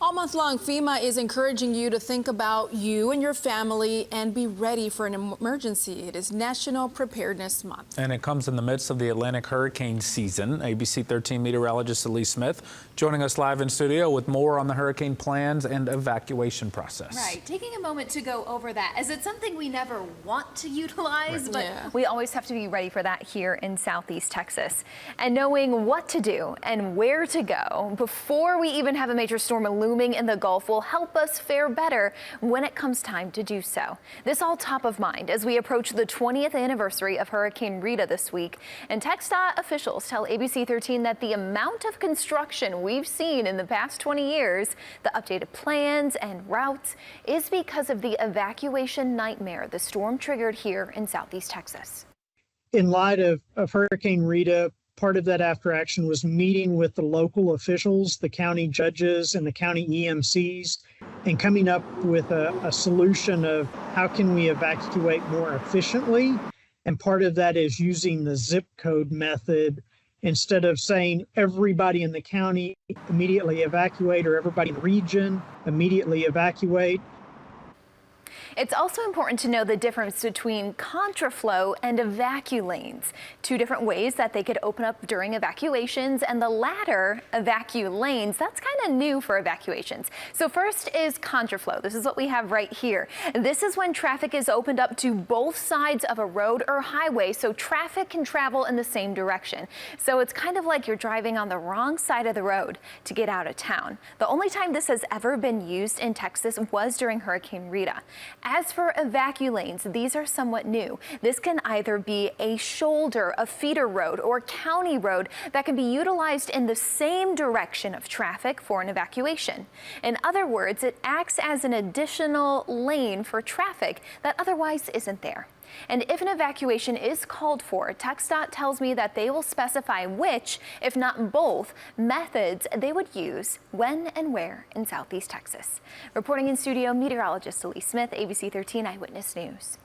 All month long, FEMA is encouraging you to think about you and your family and be ready for an emergency. It is National Preparedness Month. And it comes in the midst of the Atlantic hurricane season. ABC 13 meteorologist Elise Smith joining us live in studio with more on the hurricane plans and evacuation process. Right, taking a moment to go over that, as it's something we never want to utilize, Right. but we always have to be ready for that here in Southeast Texas. And knowing what to do and where to go before we even have a major storm looming in the Gulf will help us fare better when it comes time to do so. This all top of mind as we approach the 20th anniversary of Hurricane Rita this week. And TxDOT officials tell ABC 13 that the amount of construction we've seen in the past 20 years, the updated plans and routes, is because of the evacuation nightmare the storm triggered here in Southeast Texas. In light of Hurricane Rita, part of that after action was meeting with the local officials, the county judges and the county EMCs, and coming up with a solution of how can we evacuate more efficiently. And part of that is using the zip code method instead of saying everybody in the county immediately evacuate or everybody in the region immediately evacuate. It's also important to know the difference between contraflow and evacu lanes, two different ways that they could open up during evacuations, and the latter, evacu lanes, that's kind of new for evacuations. So first is contraflow. This is what we have right here. This is when traffic is opened up to both sides of a road or highway so traffic can travel in the same direction. So it's kind of like you're driving on the wrong side of the road to get out of town. The only time this has ever been used in Texas was during Hurricane Rita. As for evacu lanes, these are somewhat new. This can either be a shoulder, a feeder road, or county road that can be utilized in the same direction of traffic for an evacuation. In other words, it acts as an additional lane for traffic that otherwise isn't there. And if an evacuation is called for, TxDOT tells me that they will specify which, if not both, methods they would use when and where in Southeast Texas. Reporting in studio, meteorologist Elise Smith, ABC 13 Eyewitness News.